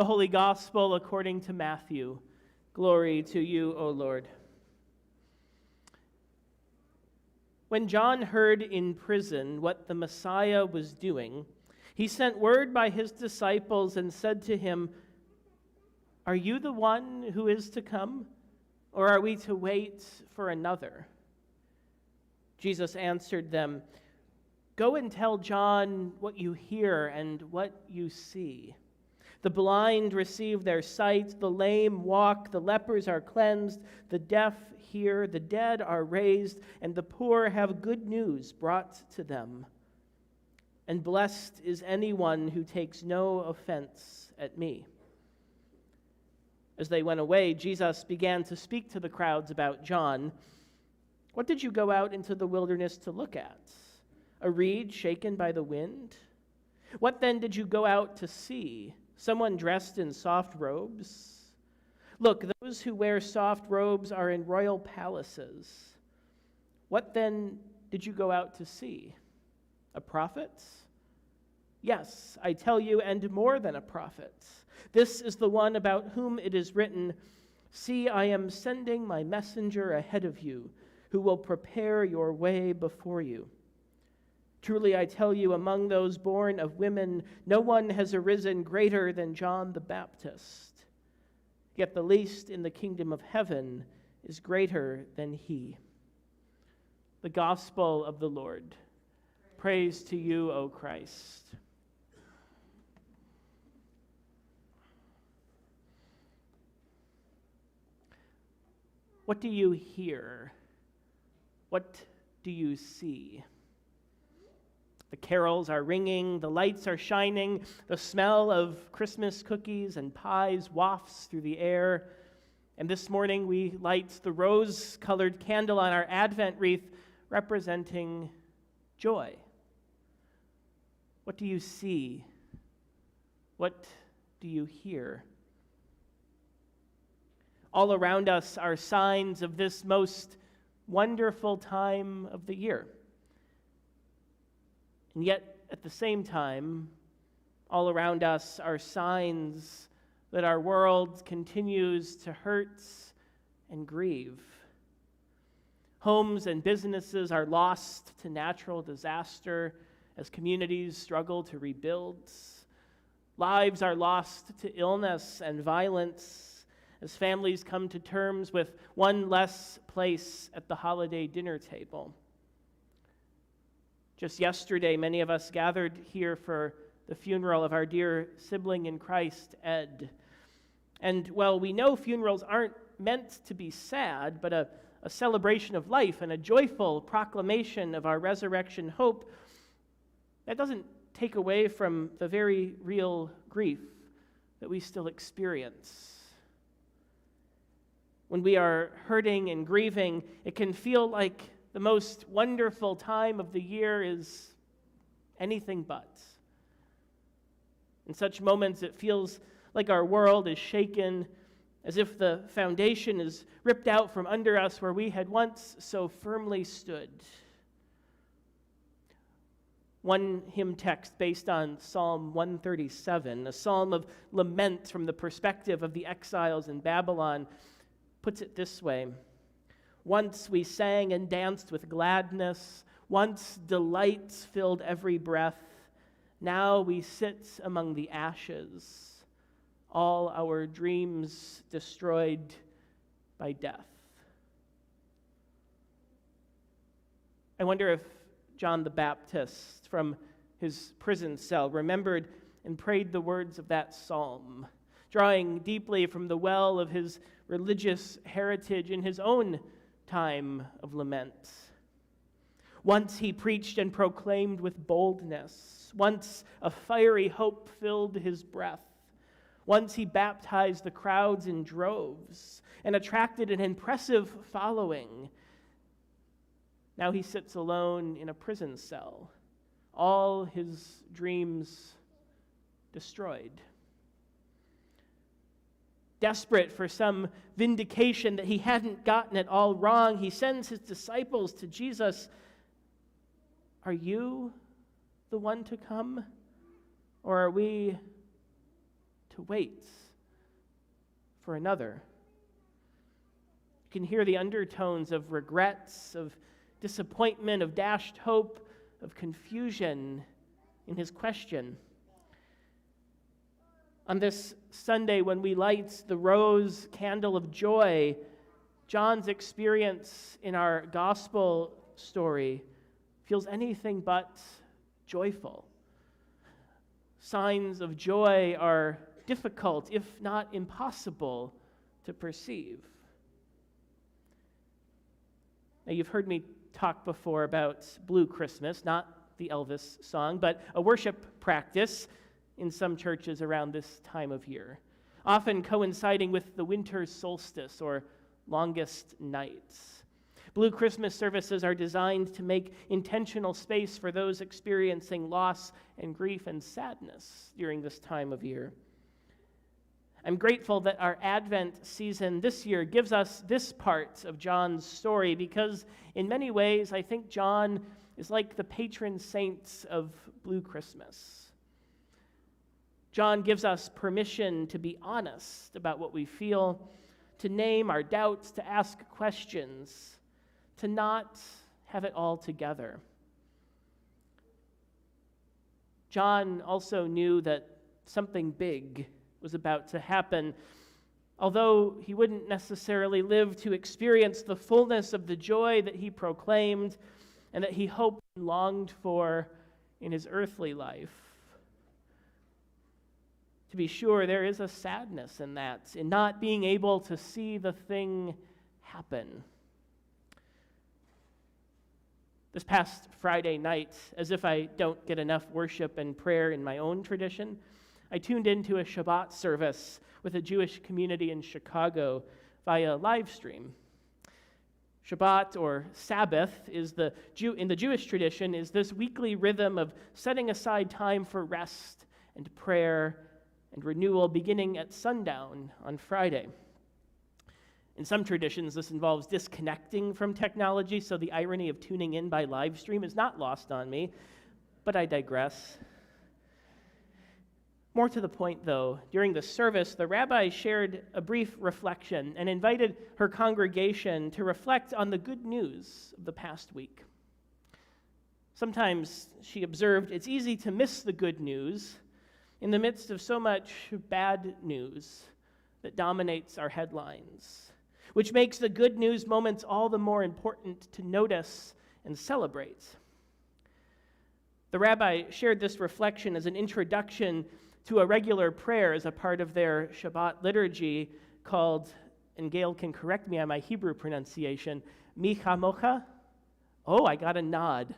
The Holy Gospel according to Matthew. Glory to you, O Lord. When John heard in prison what the Messiah was doing, he sent word by his disciples and said to him, "Are you the one who is to come, or are we to wait for another?" Jesus answered them, "Go and tell John what you hear and what you see. The blind receive their sight, the lame walk, the lepers are cleansed, the deaf hear, the dead are raised, and the poor have good news brought to them. And blessed is anyone who takes no offense at me." As they went away, Jesus began to speak to the crowds about John. "What did you go out into the wilderness to look at? A reed shaken by the wind? What then did you go out to see? Someone dressed in soft robes? Look, those who wear soft robes are in royal palaces. What then did you go out to see? A prophet? Yes, I tell you, and more than a prophet. This is the one about whom it is written, 'See, I am sending my messenger ahead of you, who will prepare your way before you.' Truly I tell you, among those born of women, no one has arisen greater than John the Baptist. Yet the least in the kingdom of heaven is greater than he." The Gospel of the Lord. Praise to you, O Christ. What do you hear? What do you see? The carols are ringing, the lights are shining, the smell of Christmas cookies and pies wafts through the air. And this morning we light the rose-colored candle on our Advent wreath representing joy. What do you see? What do you hear? All around us are signs of this most wonderful time of the year. And yet, at the same time, all around us are signs that our world continues to hurt and grieve. Homes and businesses are lost to natural disaster as communities struggle to rebuild. Lives are lost to illness and violence as families come to terms with one less place at the holiday dinner table. Just yesterday, many of us gathered here for the funeral of our dear sibling in Christ, Ed. And while we know funerals aren't meant to be sad, but a celebration of life and a joyful proclamation of our resurrection hope, that doesn't take away from the very real grief that we still experience. When we are hurting and grieving, it can feel like the most wonderful time of the year is anything but. In such moments, it feels like our world is shaken, as if the foundation is ripped out from under us where we had once so firmly stood. One hymn text based on Psalm 137, a psalm of lament from the perspective of the exiles in Babylon, puts it this way: "Once we sang and danced with gladness, once delight filled every breath. Now we sit among the ashes, all our dreams destroyed by death." I wonder if John the Baptist, from his prison cell, remembered and prayed the words of that psalm, drawing deeply from the well of his religious heritage in his own time of lament. Once he preached and proclaimed with boldness. Once a fiery hope filled his breath. Once he baptized the crowds in droves and attracted an impressive following. Now he sits alone in a prison cell, all his dreams destroyed. Desperate for some vindication that he hadn't gotten it all wrong, he sends his disciples to Jesus. "Are you the one to come, or are we to to wait for another. You can hear the undertones of regrets, of disappointment, of dashed hope, of confusion in his question. On this Sunday, when we light the rose candle of joy, John's experience in our gospel story feels anything but joyful. Signs of joy are difficult, if not impossible, to perceive. Now, you've heard me talk before about Blue Christmas, not the Elvis song, but a worship practice in some churches around this time of year, often coinciding with the winter solstice or longest nights. Blue Christmas services are designed to make intentional space for those experiencing loss and grief and sadness during this time of year. I'm grateful that our Advent season this year gives us this part of John's story because in many ways I think John is like the patron saint of Blue Christmas. John gives us permission to be honest about what we feel, to name our doubts, to ask questions, to not have it all together. John also knew that something big was about to happen, although he wouldn't necessarily live to experience the fullness of the joy that he proclaimed and that he hoped and longed for in his earthly life. To be sure, there is a sadness in that, in not being able to see the thing happen. This past Friday night, as if I don't get enough worship and prayer in my own tradition, I tuned into a Shabbat service with a Jewish community in Chicago via live stream. Shabbat, or Sabbath, in the Jewish tradition, is this weekly rhythm of setting aside time for rest and prayer and renewal beginning at sundown on Friday. In some traditions, this involves disconnecting from technology, so the irony of tuning in by live stream is not lost on me, but I digress. More to the point, though, during the service, the rabbi shared a brief reflection and invited her congregation to reflect on the good news of the past week. Sometimes, she observed, it's easy to miss the good news in the midst of so much bad news that dominates our headlines, which makes the good news moments all the more important to notice and celebrate. The rabbi shared this reflection as an introduction to a regular prayer as a part of their Shabbat liturgy called, and Gail can correct me on my Hebrew pronunciation, Mi Chamocha? Oh, I got a nod.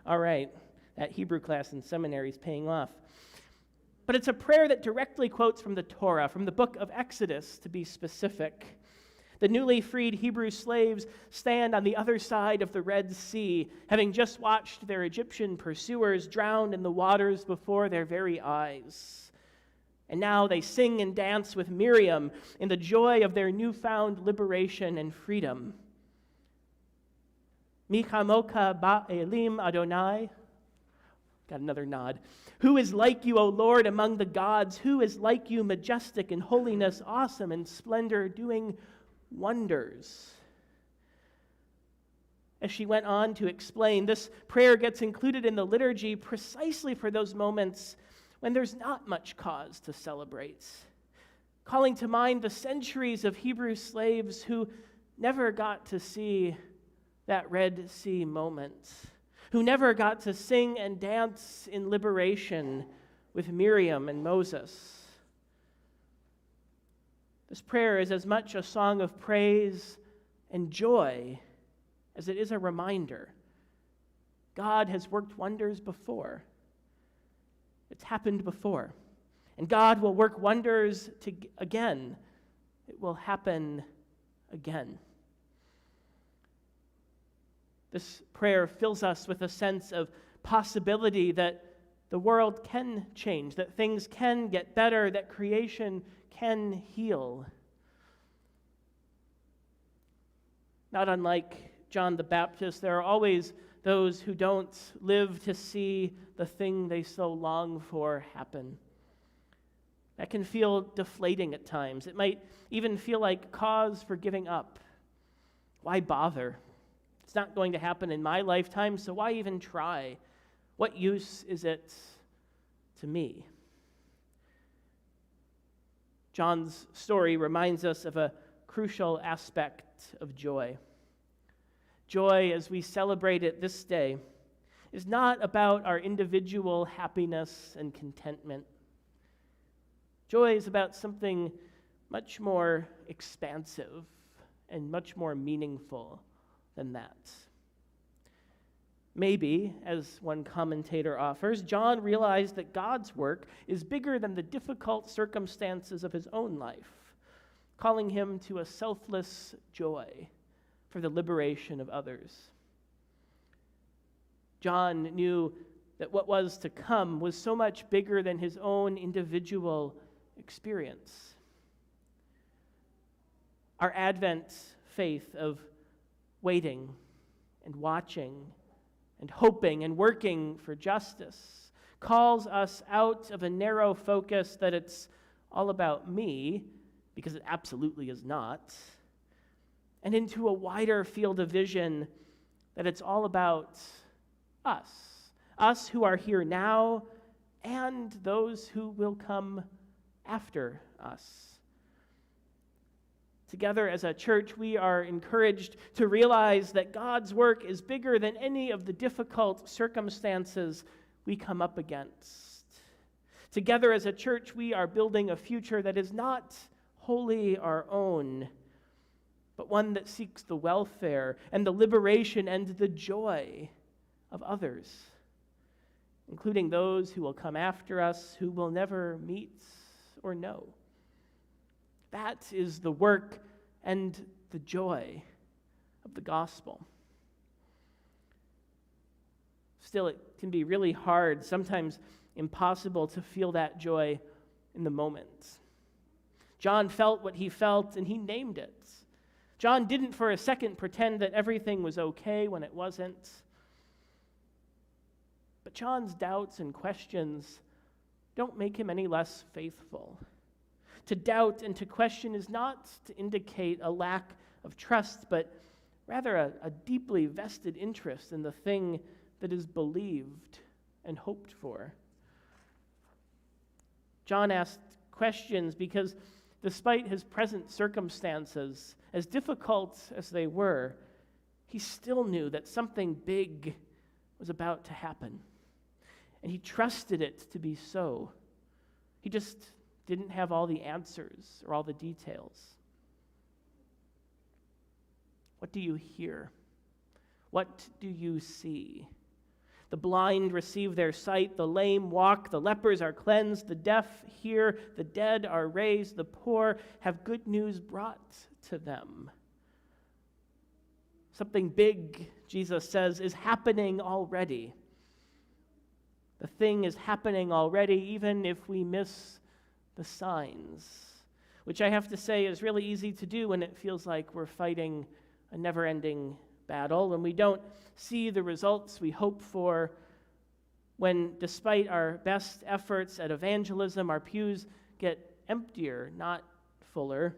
All right, that Hebrew class in seminary is paying off. But it's a prayer that directly quotes from the Torah, from the book of Exodus, to be specific. The newly freed Hebrew slaves stand on the other side of the Red Sea, having just watched their Egyptian pursuers drown in the waters before their very eyes. And now they sing and dance with Miriam in the joy of their newfound liberation and freedom. Mi chamoka ba'elim Adonai. Got another nod. Who is like you, O Lord, among the gods? Who is like you, majestic in holiness, awesome in splendor, doing wonders? As she went on to explain, this prayer gets included in the liturgy precisely for those moments when there's not much cause to celebrate, calling to mind the centuries of Hebrew slaves who never got to see that Red Sea moment, who never got to sing and dance in liberation with Miriam and Moses. This prayer is as much a song of praise and joy as it is a reminder. God has worked wonders before. It's happened before. And God will work wonders again. It will happen again. This prayer fills us with a sense of possibility that the world can change, that things can get better, that creation can heal. Not unlike John the Baptist, there are always those who don't live to see the thing they so long for happen. That can feel deflating at times. It might even feel like cause for giving up. Why bother? It's not going to happen in my lifetime, so why even try? What use is it to me? John's story reminds us of a crucial aspect of joy. Joy, as we celebrate it this day, is not about our individual happiness and contentment. Joy is about something much more expansive and much more meaningful than that. Maybe, as one commentator offers, John realized that God's work is bigger than the difficult circumstances of his own life, calling him to a selfless joy for the liberation of others. John knew that what was to come was so much bigger than his own individual experience. Our Advent faith of waiting and watching and hoping and working for justice calls us out of a narrow focus that it's all about me, because it absolutely is not, and into a wider field of vision that it's all about us who are here now and those who will come after us. Together as a church, we are encouraged to realize that God's work is bigger than any of the difficult circumstances we come up against. Together as a church, we are building a future that is not wholly our own, but one that seeks the welfare and the liberation and the joy of others, including those who will come after us, who we'll never meet or know. That is the work and the joy of the gospel. Still, it can be really hard, sometimes impossible, to feel that joy in the moment. John felt what he felt, and he named it. John didn't for a second pretend that everything was okay when it wasn't. But John's doubts and questions don't make him any less faithful. To doubt and to question is not to indicate a lack of trust, but rather a deeply vested interest in the thing that is believed and hoped for. John asked questions because despite his present circumstances, as difficult as they were, he still knew that something big was about to happen. And he trusted it to be so. He just didn't have all the answers or all the details. What do you hear? What do you see? The blind receive their sight, the lame walk, the lepers are cleansed, the deaf hear, the dead are raised, the poor have good news brought to them. Something big, Jesus says, is happening already. The thing is happening already, even if we miss the signs, which I have to say is really easy to do when it feels like we're fighting a never-ending battle, when we don't see the results we hope for, when despite our best efforts at evangelism, our pews get emptier, not fuller,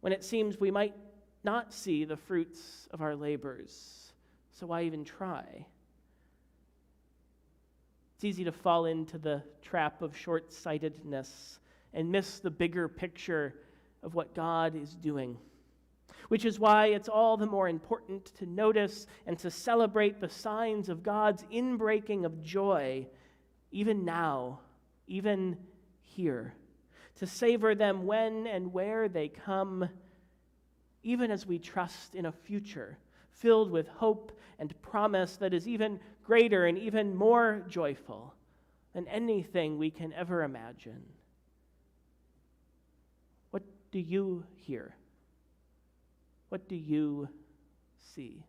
when it seems we might not see the fruits of our labors. So why even try? It's easy to fall into the trap of short-sightedness and miss the bigger picture of what God is doing, which is why it's all the more important to notice and to celebrate the signs of God's inbreaking of joy, even now, even here, to savor them when and where they come, even as we trust in a future filled with hope and promise that is even greater and even more joyful than anything we can ever imagine. What do you hear? What do you see?